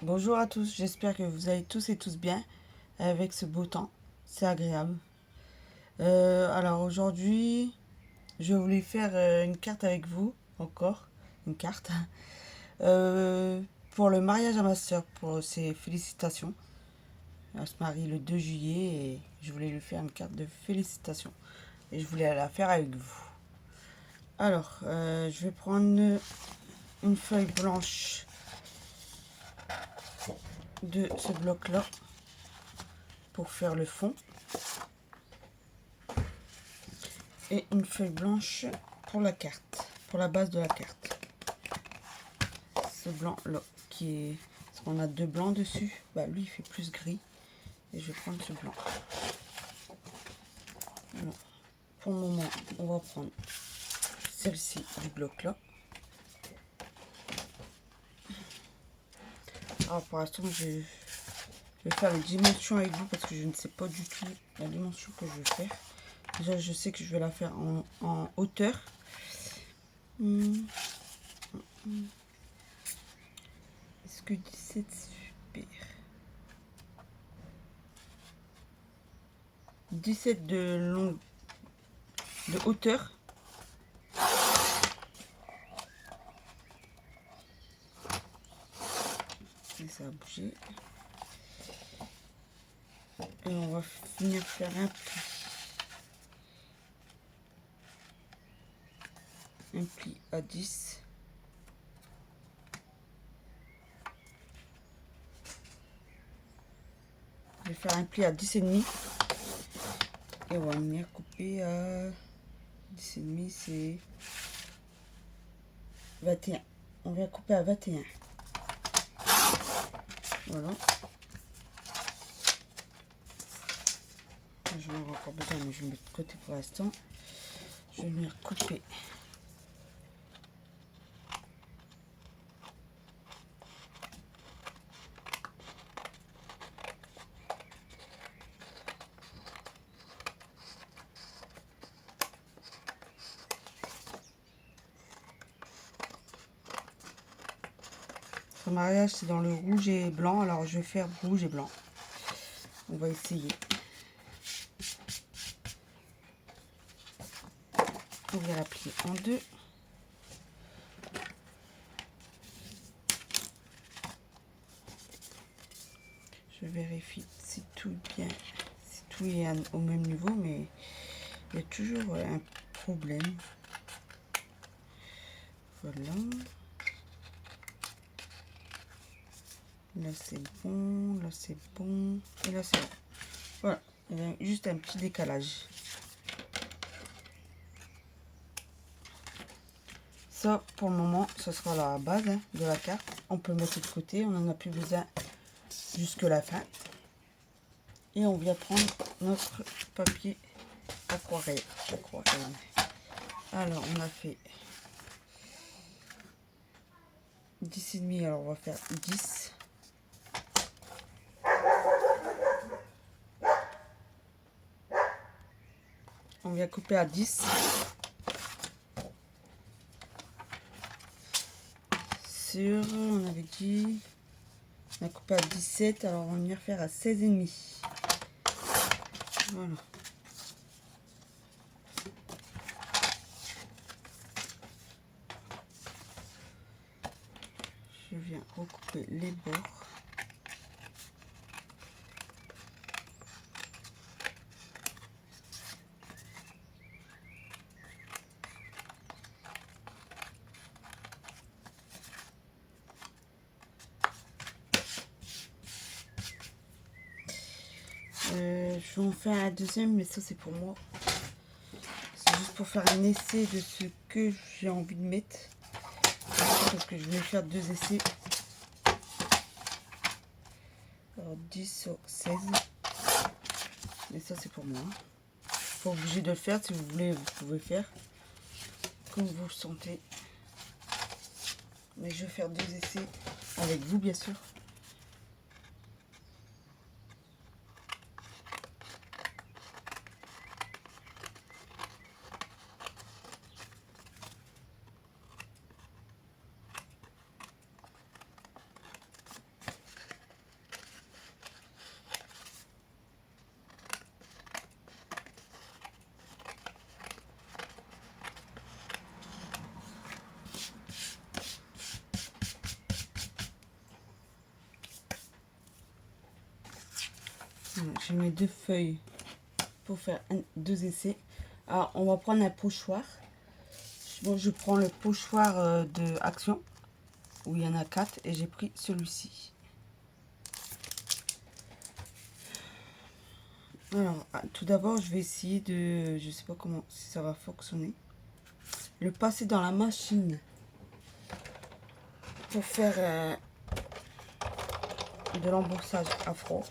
Bonjour à tous, j'espère que vous allez tous et tous bien avec ce beau temps, c'est agréable. Alors aujourd'hui, je voulais faire une carte avec vous, encore une carte, pour le mariage à ma soeur, pour ses félicitations. Elle se marie le 2 juillet et je voulais lui faire une carte de félicitations et je voulais la faire avec vous. Alors, je vais prendre une feuille blanche de ce bloc-là pour faire le fond. Et une feuille blanche pour la carte, pour la base de la carte. Ce blanc là qui est, parce qu'on a deux blancs dessus, bah lui il fait plus gris et je vais prendre ce blanc. Alors, pour le moment on va prendre celle-ci du bloc là. Alors pour l'instant je vais faire les dimensions avec vous parce que je ne sais pas du tout la dimension que je vais faire. Déjà je sais que je vais la faire en hauteur. Est-ce que 17 super 17 de hauteur. Et ça a bougé. Et on va venir faire un pli à 10. Je vais faire un pli à 10 et demi. Et on va venir couper à 10 et demi, c'est 21. On vient couper à 21. Voilà. Je vais en avoir encore besoin, mais je vais mettre de côté pour l'instant. Je vais venir couper. Ce mariage, c'est dans le rouge et blanc, alors je vais faire rouge et blanc. On va essayer. On va la plier en deux. Je vérifie si tout bien, si tout est au même niveau, mais il y a toujours un problème. Voilà. Là c'est bon, là c'est bon, et là c'est bon. Voilà, il y a juste un petit décalage. Ça, pour le moment, ce sera la base de la carte. On peut mettre de côté, on n'en a plus besoin jusque la fin. Et on vient prendre notre papier aquarelle. Alors, on a fait 10,5, alors on va faire 10. On vient couper à 10. On avait dit, on a coupé à 17, alors on va venir faire à 16,5. Voilà. Je viens recouper les bords. Je vais en faire un deuxième, mais ça c'est pour moi. C'est juste pour faire un essai de ce que j'ai envie de mettre. Parce que je vais faire deux essais. Alors 10 sur 16. Mais ça c'est pour moi. Pas obligé de le faire, si vous voulez vous pouvez faire. Comme vous le sentez. Mais je vais faire deux essais avec vous bien sûr. J'ai mes 2 feuilles pour faire 2 essais. Alors, on va prendre un pochoir. Bon, je prends le pochoir de Action, où il y en a 4, et j'ai pris celui-ci. Alors, tout d'abord, je vais essayer de, je sais pas comment, si ça va fonctionner, le passer dans la machine pour faire de l'embossage à froid.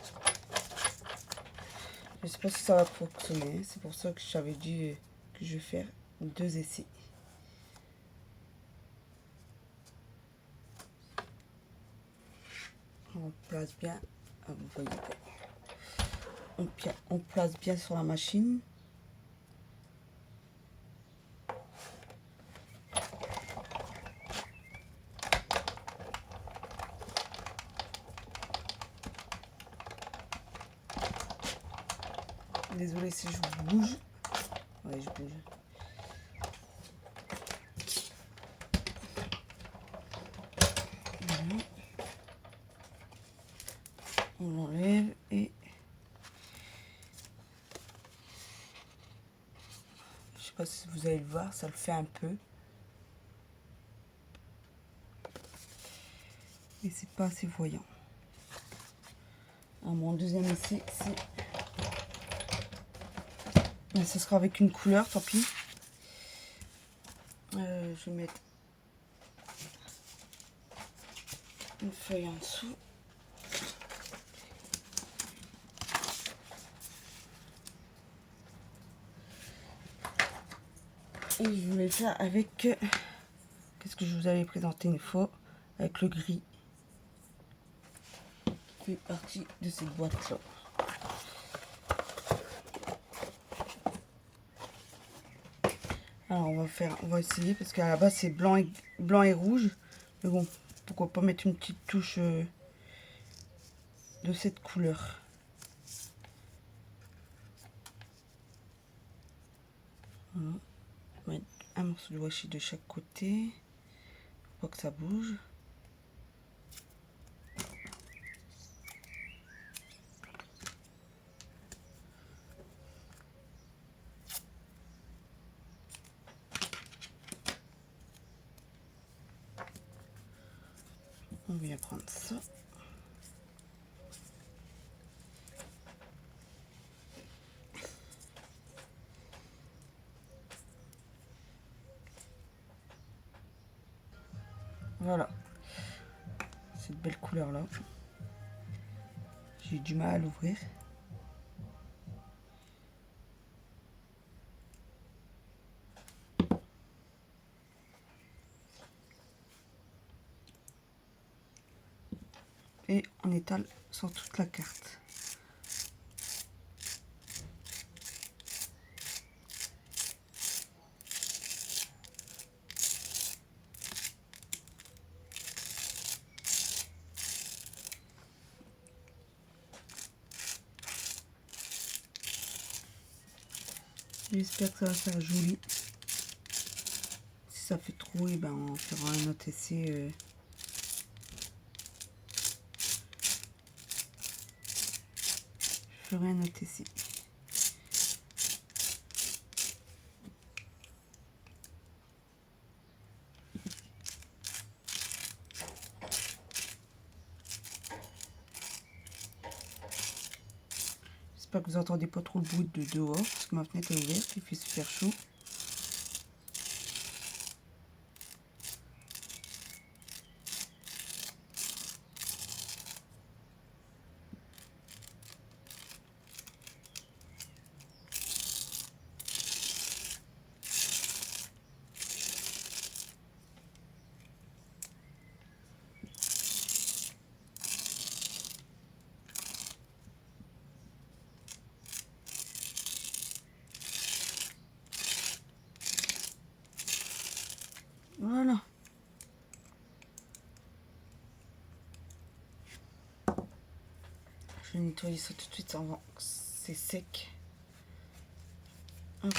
Je sais pas si ça va fonctionner, c'est pour ça que j'avais dit que je vais faire 2 essais. On place bien, vous voyez, on place bien sur la machine. Désolée si je bouge. Ouais, je bouge. Voilà. On l'enlève et je sais pas si vous allez le voir, ça le fait un peu. Mais c'est pas assez voyant. Alors, mon deuxième essai, ce sera avec une couleur, tant pis. Je vais mettre une feuille en dessous. Et je voulais le faire avec, qu'est-ce que je vous avais présenté une fois, avec le gris. Qui fait partie de cette boîte-là. Alors on va essayer parce qu'à la base c'est blanc et rouge. Mais bon, pourquoi pas mettre une petite touche de cette couleur. Voilà. On va mettre un morceau de washi de chaque côté. Faut pas que ça bouge. On vient prendre ça. Voilà. Cette belle couleur là. J'ai du mal à l'ouvrir. Et on étale sur toute la carte. J'espère que ça va faire joli. Si ça fait trop, et ben on fera un autre essai. Je ferai un autre essai. J'espère que vous entendez pas trop le bruit de dehors parce que ma fenêtre est ouverte, il fait super chaud. Voilà. Je vais nettoyer ça tout de suite avant que c'est sec. Hop.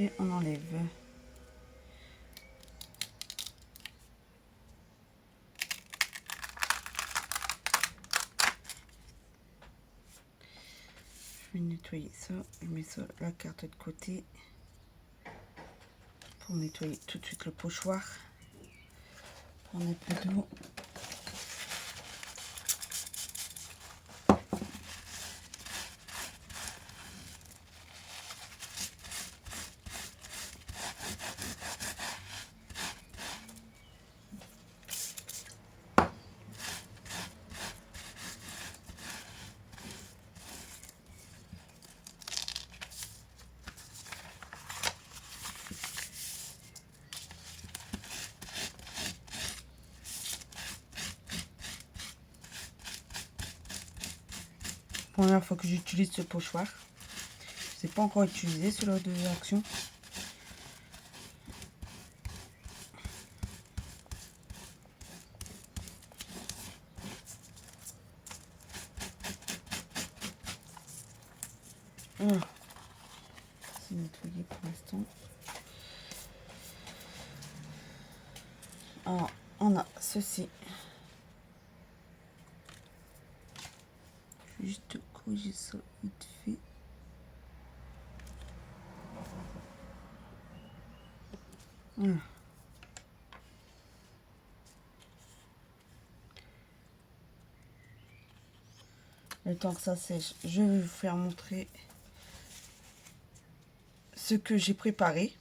et on enlève. Je vais nettoyer ça, je mets ça la carte de côté pour nettoyer tout de suite le pochoir. Prendre un peu d'eau. Première fois que j'utilise ce pochoir. Je n'ai pas encore utilisé celui de Action. Alors, c'est nettoyé pour l'instant. Alors, on a ceci. Je vais juste corriger ça vite fait. Voilà. Le temps que ça sèche, je vais vous faire montrer ce que j'ai préparé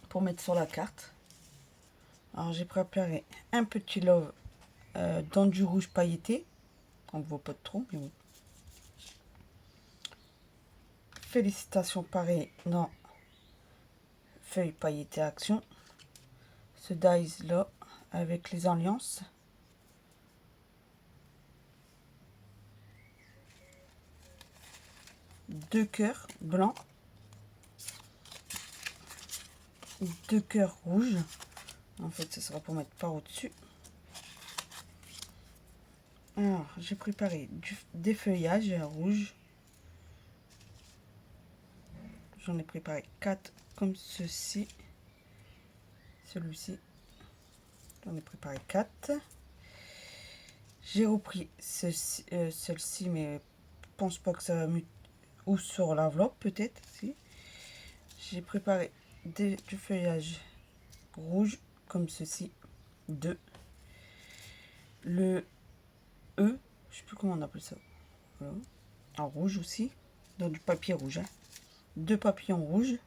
pour mettre sur la carte. Alors j'ai préparé un petit love dans du rouge pailleté. On ne voit pas trop, mais bon. Félicitations pareil dans feuille pailletée Action. Ce dice là avec les alliances. Deux cœurs blancs. Deux cœurs rouges. En fait, ce sera pour mettre par au-dessus. Alors, j'ai préparé des feuillages rouges. J'en ai préparé 4 comme ceci. Celui-ci, j'en ai préparé 4. J'ai repris celle-ci, mais je pense pas que ça va muter. Ou sur l'enveloppe, peut-être. Si. J'ai préparé du feuillage rouge comme ceci. 2. Le E, je sais plus comment on appelle ça. Voilà. En rouge aussi, dans du papier rouge. 2 papillons rouges.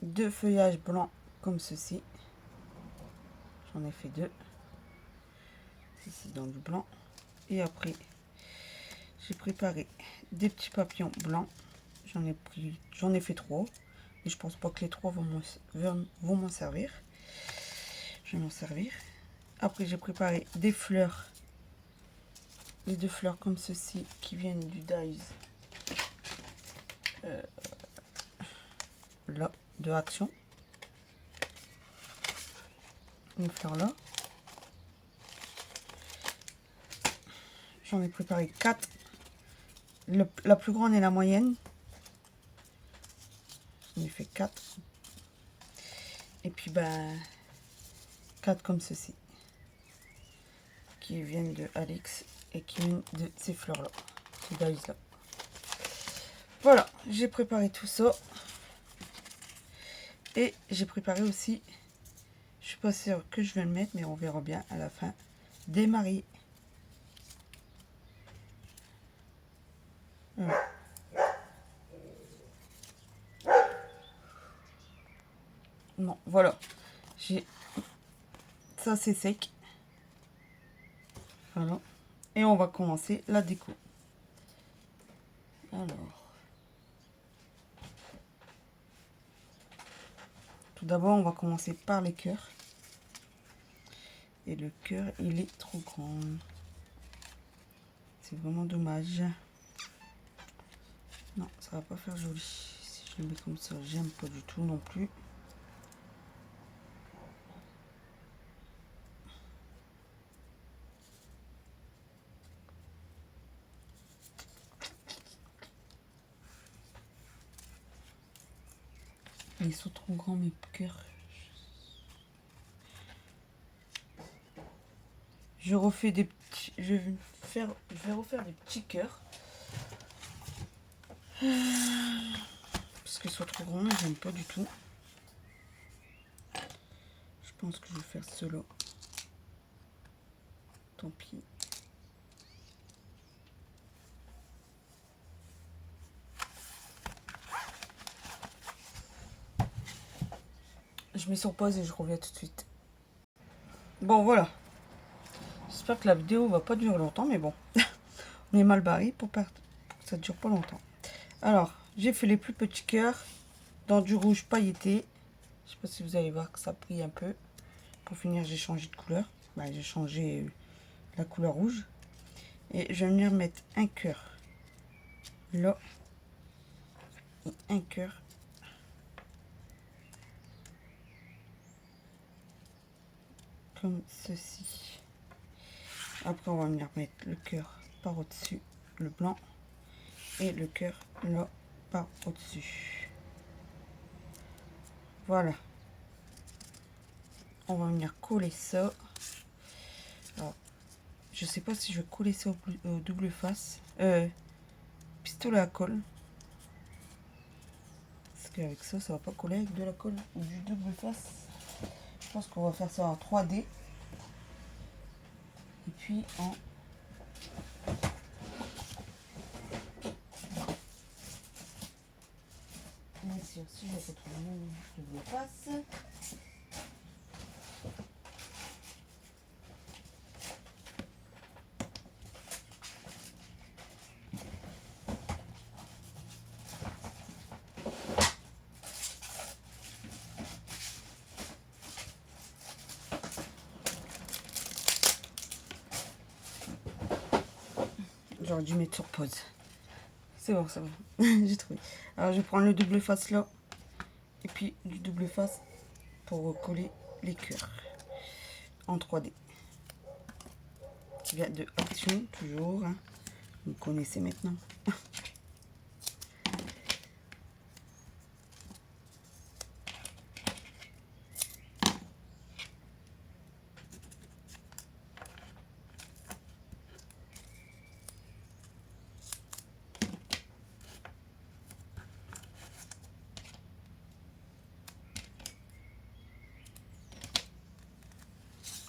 2 feuillages blancs comme ceci. J'en ai fait 2. Ici dans du blanc. Et après, j'ai préparé des petits papillons blancs. J'en ai fait 3. Et je pense pas que les 3 vont m'en servir. Je vais m'en servir. Après, j'ai préparé des fleurs. Les 2 fleurs comme ceci qui viennent du dies là de Action. Une fleur là. J'en ai préparé 4. La plus grande et la moyenne. J'en ai fait 4. Et puis, ben, 4 comme ceci. Qui viennent de Alix et qui viennent de ces fleurs-là. Ces dies-là. Voilà, j'ai préparé tout ça. Et j'ai préparé aussi, je suis pas sûre que je vais le mettre, mais on verra bien à la fin, des maris. Voilà. Non, voilà. J'ai ça, c'est sec. Voilà. Et on va commencer la déco. Alors, tout d'abord, on va commencer par les cœurs. Et le cœur, il est trop grand. C'est vraiment dommage. Non, ça va pas faire joli. Si je le mets comme ça, j'aime pas du tout non plus. ils sont trop grands mes cœurs. Je refais des petits. Je vais refaire des petits cœurs. Parce qu'ils sont trop grands, j'aime pas du tout. Je pense que je vais faire cela. Tant pis. Je mets sur pause et je reviens tout de suite. Bon, voilà. J'espère que la vidéo va pas durer longtemps, mais bon. On est mal barré pour que ça dure pas longtemps. Alors, j'ai fait les plus petits cœurs dans du rouge pailleté. Je sais pas si vous allez voir que ça brille un peu. Pour finir, j'ai changé de couleur. Bah, j'ai changé la couleur rouge. Et je vais venir mettre un cœur là. Et un cœur comme ceci. Après, on va venir mettre le cœur par au-dessus, le blanc. Et le cœur là par au-dessus. Voilà. On va venir coller ça. Alors, je sais pas si je vais coller ça au double face. Pistolet à colle. Parce qu'avec ça, ça va pas coller avec de la colle ou du double face. Je pense qu'on va faire ça en 3D. Et puis en... Ici aussi, je vais retrouver mon double face. J'aurais dû mettre sur pause. C'est bon, ça va. J'ai trouvé. Alors, je vais prendre le double face là. Et puis du double face pour recoller les cœurs en 3D. Qui vient de Action, toujours. Hein. Vous connaissez maintenant.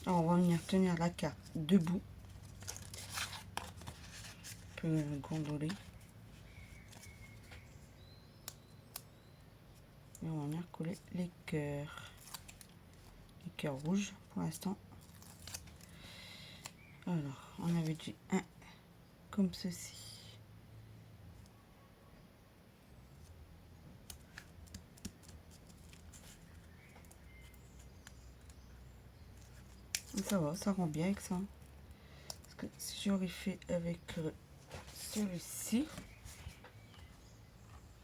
Alors, on va venir tenir la carte debout. Un peu gondoler. Et on va venir coller les cœurs. Les cœurs rouges pour l'instant. Alors, on avait dit un comme ceci. Ça va, ça rend bien avec ça. Parce que si j'aurais fait avec celui-ci,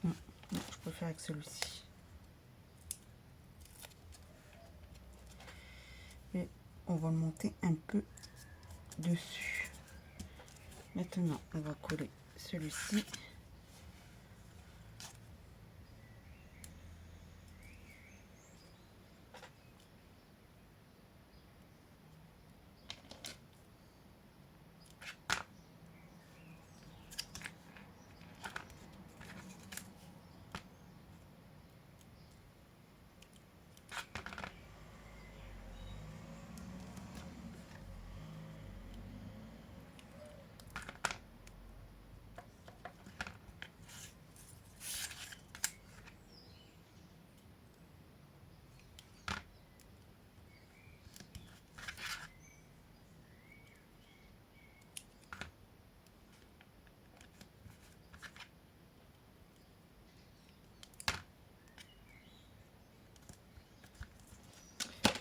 non, je préfère avec celui-ci. Et on va le monter un peu dessus. Maintenant, on va coller celui-ci.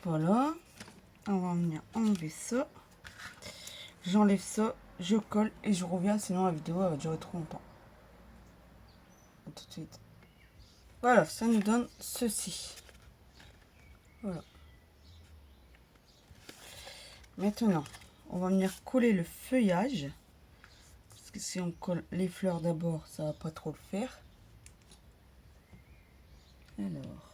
Voilà, on va venir enlever ça. J'enlève ça, je colle et je reviens, sinon la vidéo elle va durer trop longtemps. A tout de suite. Voilà, ça nous donne ceci. Voilà. Maintenant, on va venir coller le feuillage. Parce que si on colle les fleurs d'abord, ça va pas trop le faire. Alors,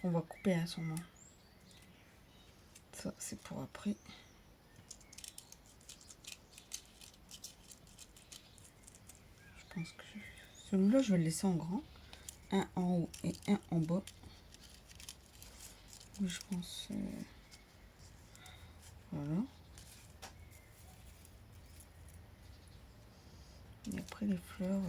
qu'on va couper hein, sûrement. Ça, c'est pour après. Je pense que celui-là, je vais le laisser en grand. Un en haut et un en bas. Oui, je pense. Voilà. Et après les fleurs.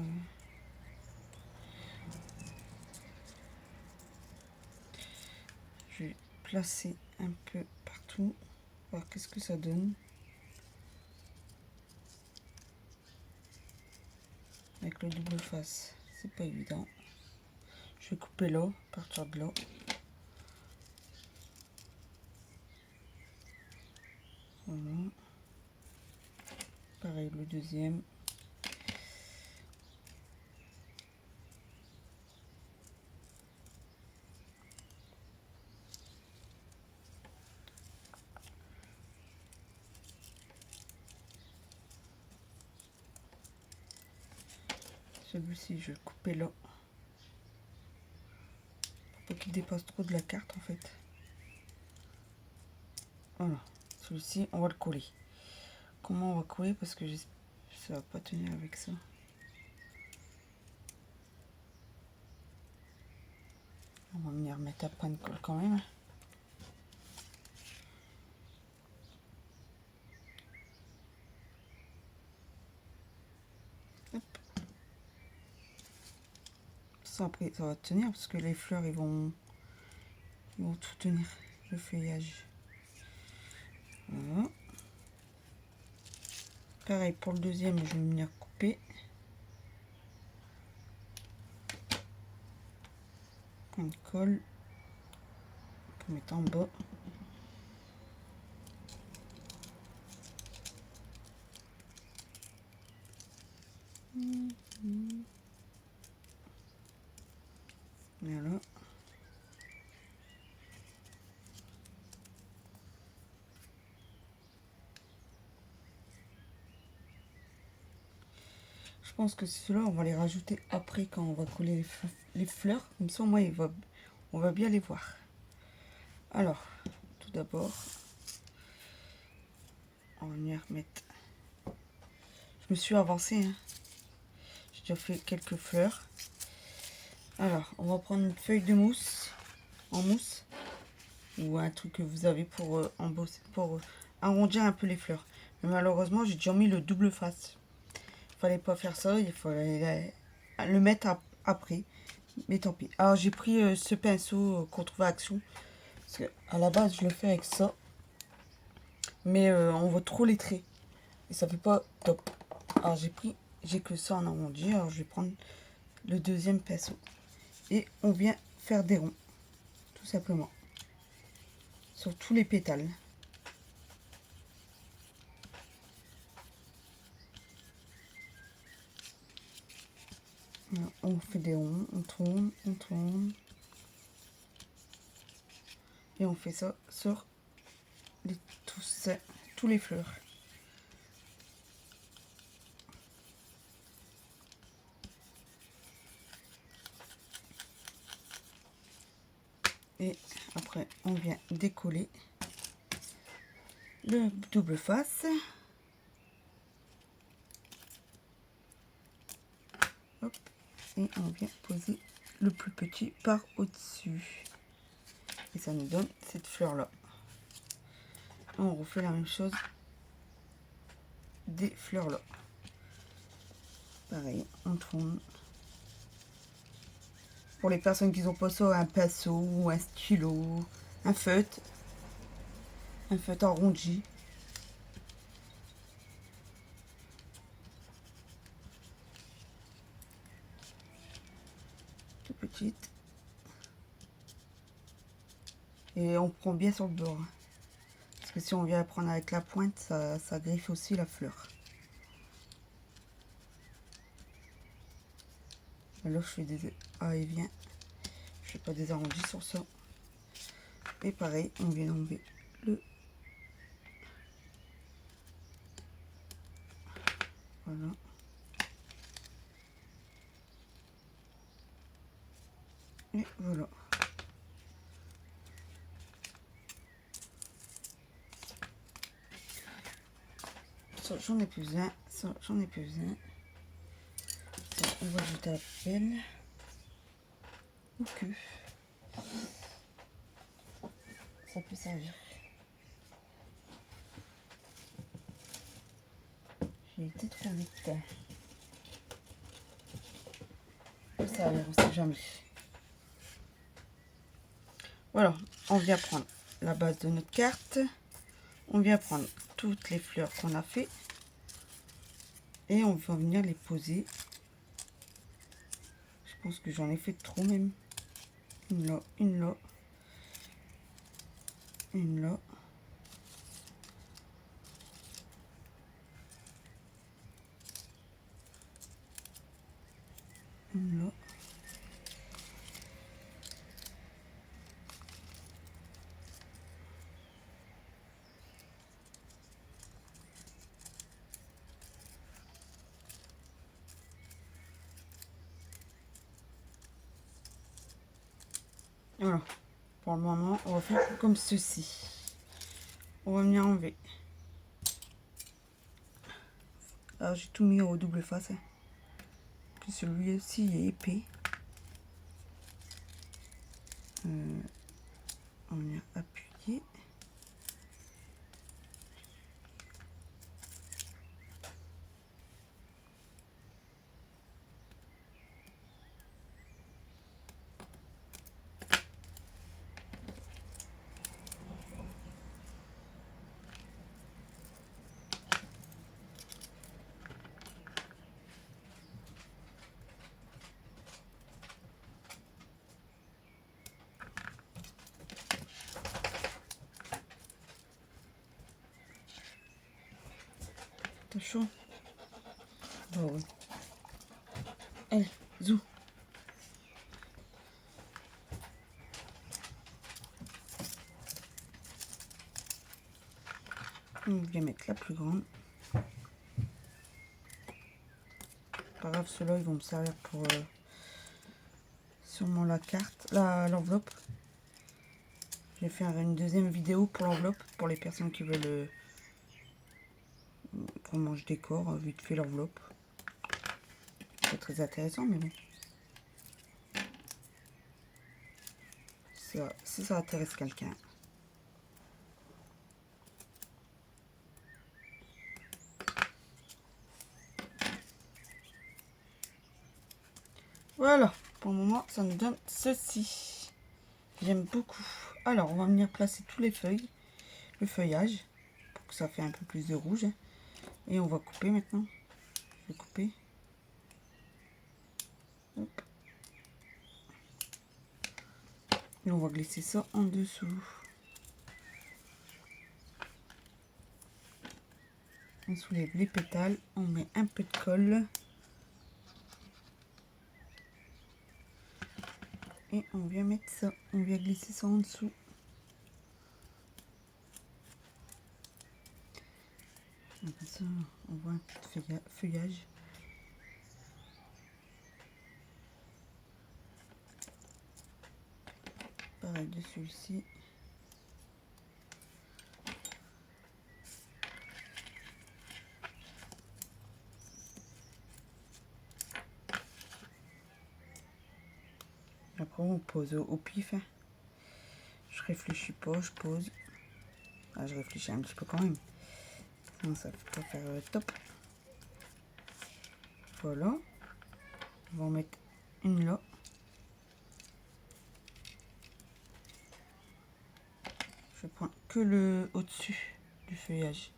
Je vais placer un peu partout. Voir qu'est-ce que ça donne. Avec le double face, c'est pas évident. Je vais couper là, partir de là. Voilà. Pareil, le deuxième. Celui-ci, je vais le couper là. Pour pas qu'il dépasse trop de la carte, en fait. Voilà. Celui-ci, on va le coller. Comment on va coller? Parce que ça va pas tenir avec ça. On va venir mettre à point de colle quand même. Hop. Ça, après, ça va tenir parce que les fleurs, ils vont tout tenir. Le feuillage. Voilà. Pareil pour le deuxième, je vais venir couper. Point de colle. On peut mettre en bas. Voilà. Je pense que ceux-là, on va les rajouter après quand on va coller les fleurs. Comme ça, moi, on va bien les voir. Alors, tout d'abord, on va venir mettre... Je me suis avancée. Hein. J'ai déjà fait quelques fleurs. Alors, on va prendre une feuille de mousse, en mousse. Ou un truc que vous avez pour arrondir un peu les fleurs. Mais malheureusement, j'ai déjà mis le double face. Fallait pas faire ça, il fallait le mettre après. Mais tant pis. Alors j'ai pris ce pinceau qu'on trouve à Action. Parce que à la base je le fais avec ça. Mais on voit trop les traits. Et ça fait pas top. Alors j'ai que ça en arrondi. Alors je vais prendre le deuxième pinceau. Et on vient faire des ronds. Tout simplement. Sur tous les pétales. Voilà, on fait des ronds, on tourne, on tourne. Et on fait ça sur tous les fleurs. Et après, on vient décoller le double face. Hop, et on vient poser le plus petit par au-dessus. Et ça nous donne cette fleur-là. On refait la même chose des fleurs-là. Pareil, on tourne. Pour les personnes qui n'ont pas ça, un pinceau ou un stylo, un feutre arrondi. Tout petite. Et on prend bien sur le bord. Parce que si on vient la prendre avec la pointe, ça griffe aussi la fleur. Alors je fais des va-et-vient. Je fais pas des arrondis sur ça. Et pareil, on vient enlever le... Voilà. Et voilà. j'en ai plus besoin. Ça, j'en ai plus besoin. Ça, on va jeter à la pelle. Ou que ça peut servir. J'ai été trop vite. Ça peut servir, on sait jamais. Voilà, on vient prendre la base de notre carte. On vient prendre toutes les fleurs qu'on a fait. Et on va venir les poser. Je pense que j'en ai fait trop même. Une là, une là. Une là. Une là. Voilà. Pour le moment, on va faire comme ceci. On va venir enlever. Alors j'ai tout mis au double face. Puis celui-ci est épais. On va venir appuyer. T'as chaud? Bon, oui. Allez, zou. On va mettre la plus grande. Pas grave, ceux-là, ils vont me servir pour sûrement la carte, l'enveloppe. Je vais faire une deuxième vidéo pour l'enveloppe, pour les personnes qui veulent comment je décore vite fait l'enveloppe. C'est très intéressant, mais bon. Ça, si ça intéresse quelqu'un. Voilà, pour le moment, ça nous donne ceci. J'aime beaucoup. Alors, on va venir placer tous les feuilles, le feuillage, pour que ça fait un peu plus de rouge. Et on va couper maintenant. Je vais couper. Hop. Et on va glisser ça en dessous. On soulève les pétales, on met un peu de colle. Et on vient mettre ça, on vient glisser ça en dessous. Comme ça, on voit un peu de feuillage. Pareil de celui-ci. Après, on pose au pif. Hein. Je réfléchis pas, je pose. Ah, je réfléchis un petit peu quand même. Sinon, ça ne peut pas faire top. Voilà. On va en mettre une là. Je prends que le au-dessus du feuillage.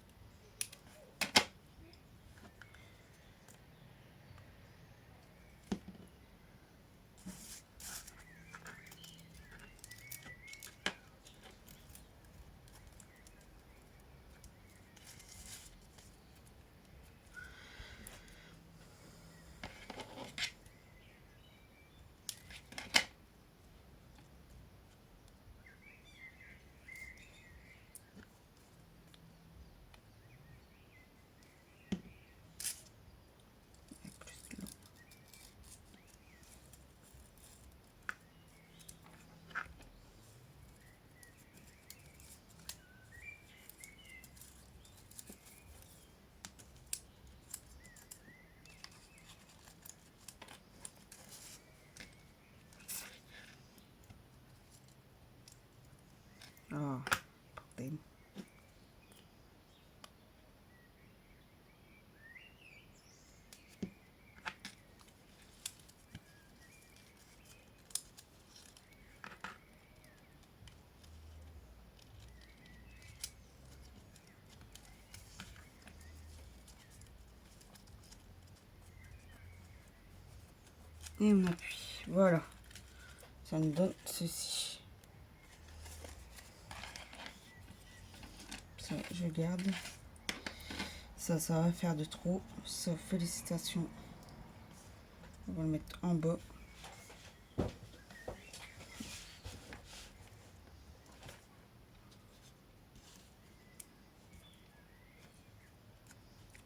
et on appuie. Voilà, ça nous donne ceci. Ça, je garde. Ça va faire de trop. Sauf félicitations. On va le mettre en bas.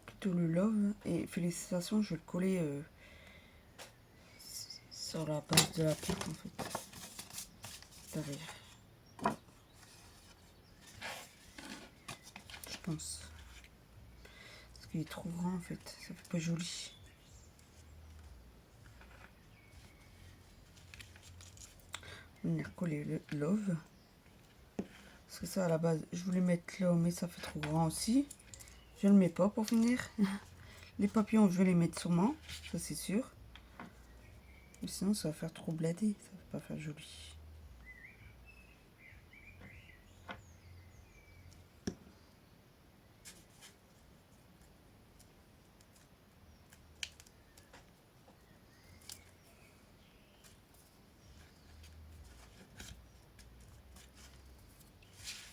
Plutôt le love. Et félicitations, je vais le coller sur la base de la carte en fait. Derrière. Je pense. Parce qu'il est trop grand en fait. Ça fait pas joli. On va venir coller le love. Parce que ça à la base, je voulais mettre là, mais ça fait trop grand aussi. Je le mets pas pour finir. Les papillons, je vais les mettre sûrement, ça c'est sûr. Mais sinon, ça va faire trop bladé, ça va pas faire joli.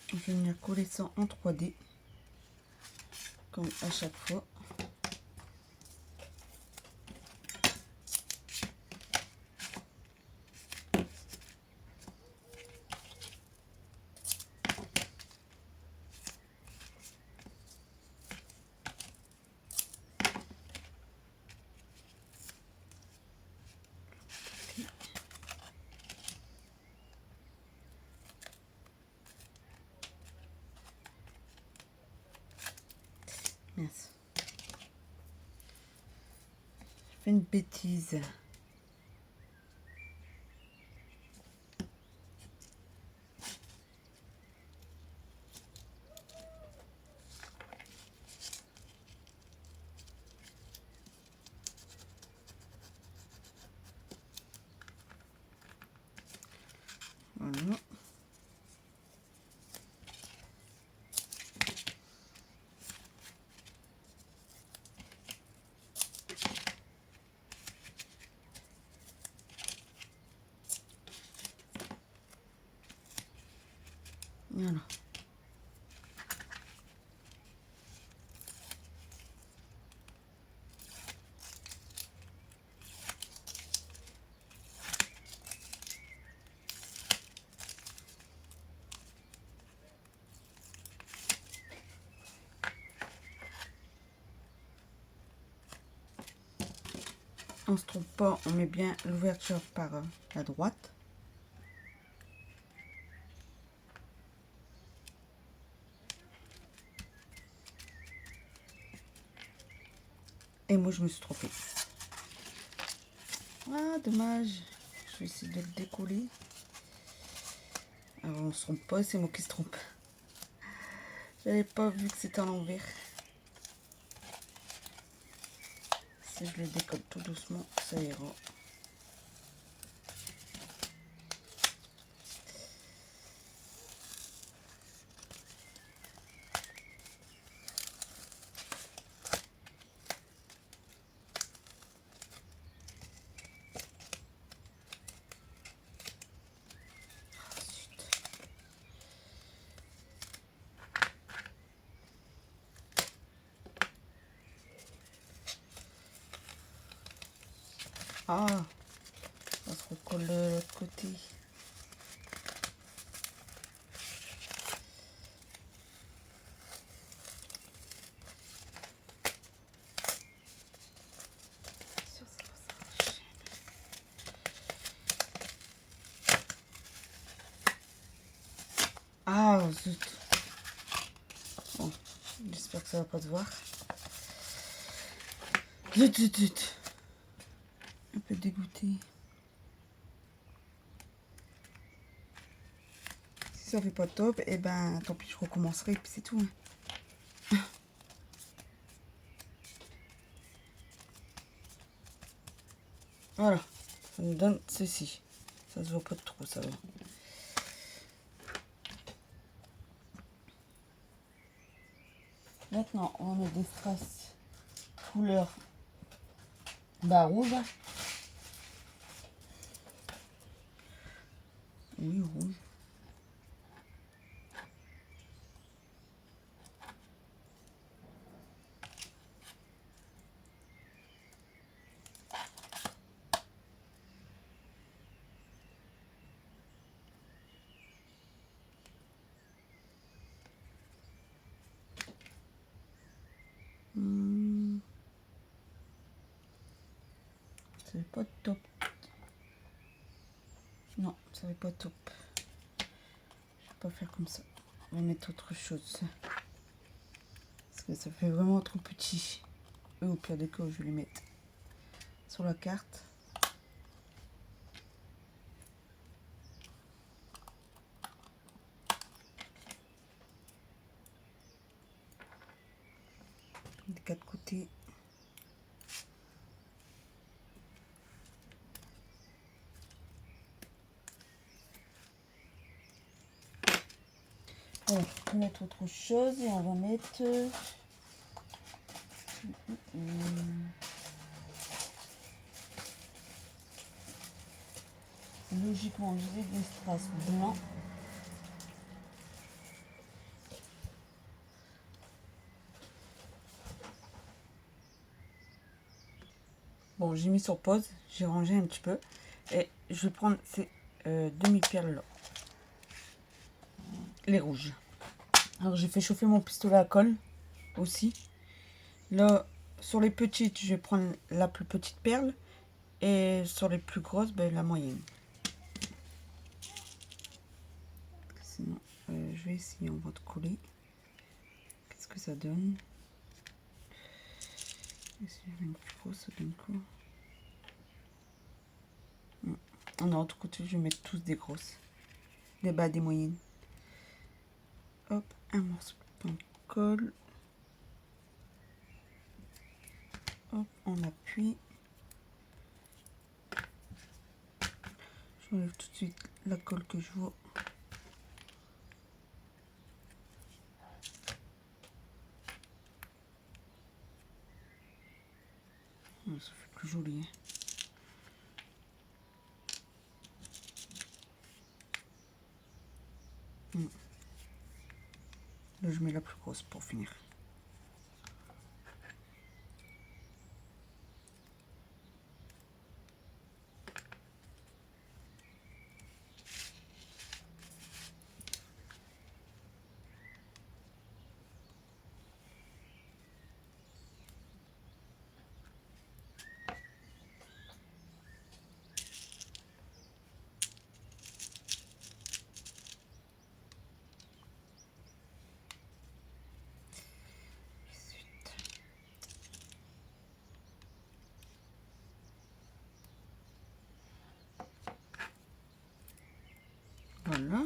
Je vais venir coller ça en 3D, comme à chaque fois. Mince. Je fais une bêtise. Voilà. Voilà. On se trompe pas, on met bien l'ouverture par la droite. Et moi, je me suis trompée. Ah, dommage. Je vais essayer de le décoller. Alors, on se trompe pas, c'est moi qui se trompe. J'avais pas vu que c'était à l'envers. Si je le décolle tout doucement, ça ira. Ah, ça se recolle de l'autre côté. Ah, zut. Bon, j'espère que ça va pas se voir. Zut, zut, zut. Un peu dégoûté. Si ça fait pas top, et ben tant pis, je recommencerai et puis c'est tout. Hein. Voilà, ça nous donne ceci. Ça se voit pas trop, ça va. Maintenant, on met des strass couleur bas rouge. Oui, rouge. C'est pas top. Non, ça va pas top. Je vais pas faire comme ça. On va mettre autre chose. Parce que ça fait vraiment trop petit. Et au pire des cas, je vais les mettre sur la carte. Des quatre côtés. Alors, on va mettre autre chose et on va mettre... Logiquement, j'ai des strass blancs. Bon, j'ai mis sur pause, j'ai rangé un petit peu. Et je vais prendre ces demi-perles là. Les rouges. Alors, j'ai fait chauffer mon pistolet à colle aussi. Là, sur les petites, je vais prendre la plus petite perle. Et sur les plus grosses, ben, la moyenne. Sinon, je vais essayer en de coller. Qu'est-ce que ça donne? Et si j'ai une plus grosse, ça donne quoi? Non, de côté, je vais mettre tous des grosses. Des bas, des moyennes. Hop, un morceau de pain colle. Hop, on appuie. J'enlève tout de suite la colle que je vois. Ça fait plus joli. Hein. Là, je mets la plus grosse pour finir. Voilà.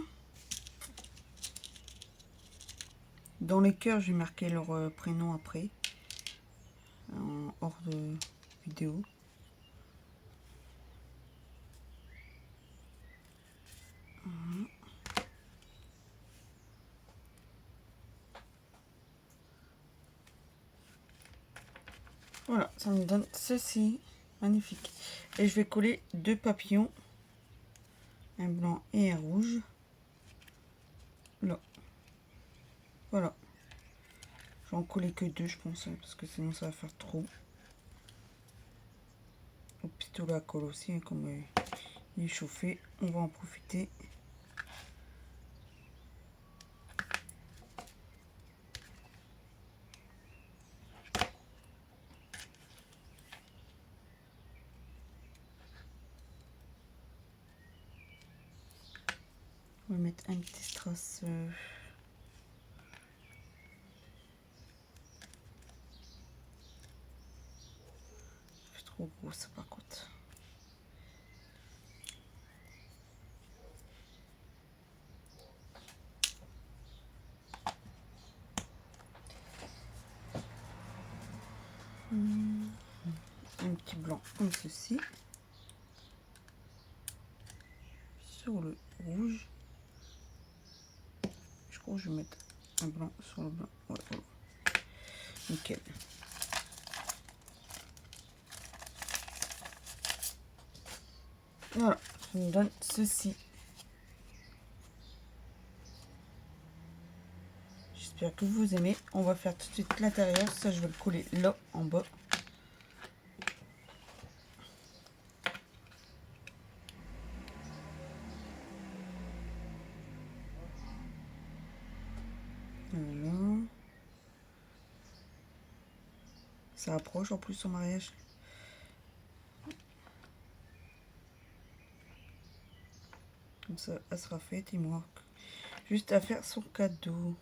Dans les cœurs, j'ai marqué leur prénom après, en hors de vidéo. Voilà, ça me donne ceci. Magnifique. Et je vais coller deux papillons. Un blanc et un rouge. Là. Voilà. Je vais en coller que deux, je pense, parce que sinon ça va faire trop. Le pistolet à colle aussi, hein, comme il est chauffé, on va en profiter. On va mettre un petit strass. C'est trop gros ça par contre. Un petit blanc comme ceci. Sur le rouge. Je crois que je vais mettre un blanc sur le blanc. Ouais, voilà. Nickel. Voilà, ça me donne ceci. J'espère que vous aimez. On va faire tout de suite l'intérieur. Ça, je vais le coller là, en bas. Voilà. Ça approche en plus son mariage. Comme ça, elle sera faite. Il manque juste à faire son cadeau.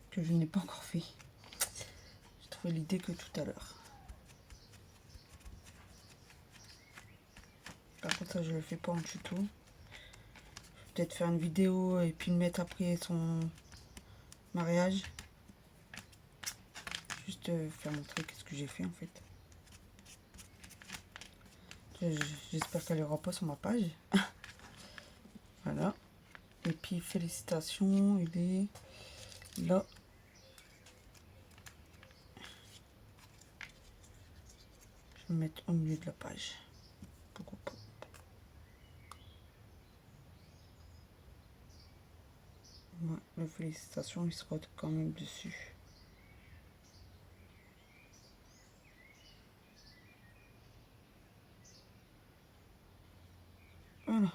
Que je n'ai pas encore fait. J'ai trouvé l'idée que tout à l'heure. Par contre, ça, je le fais pas en tuto. Je vais peut-être faire une vidéo et puis le mettre après son mariage. Juste faire montrer qu'est-ce que j'ai fait en fait. J'espère qu'elle ira pas sur ma page. Voilà. Et puis félicitations, il est là. Je vais le mettre au milieu de la page. Pourquoi pas. Ouais, la félicitation, il sera quand même dessus. Voilà.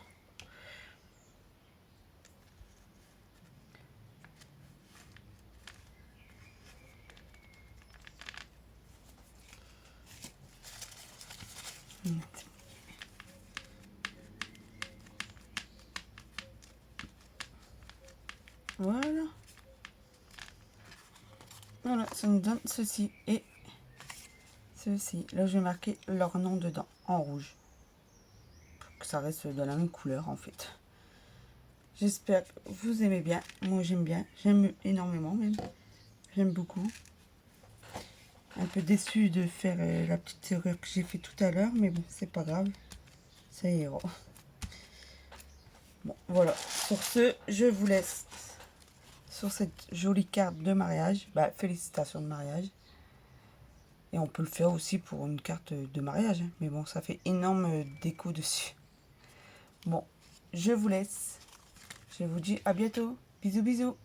Voilà. Voilà, ça nous donne ceci et ceci. Là, je vais marquer leur nom dedans, en rouge. Pour que ça reste de la même couleur, en fait. J'espère que vous aimez bien. Moi, j'aime bien. J'aime énormément, même. J'aime beaucoup. Un peu déçu de faire la petite erreur que j'ai fait tout à l'heure. Mais bon, c'est pas grave. Ça ira. Bon, voilà. Sur ce, je vous laisse sur cette jolie carte de mariage. Bah, félicitations de mariage. Et on peut le faire aussi pour une carte de mariage. Hein. Mais bon, ça fait énorme déco dessus. Bon, je vous laisse. Je vous dis à bientôt. Bisous, bisous.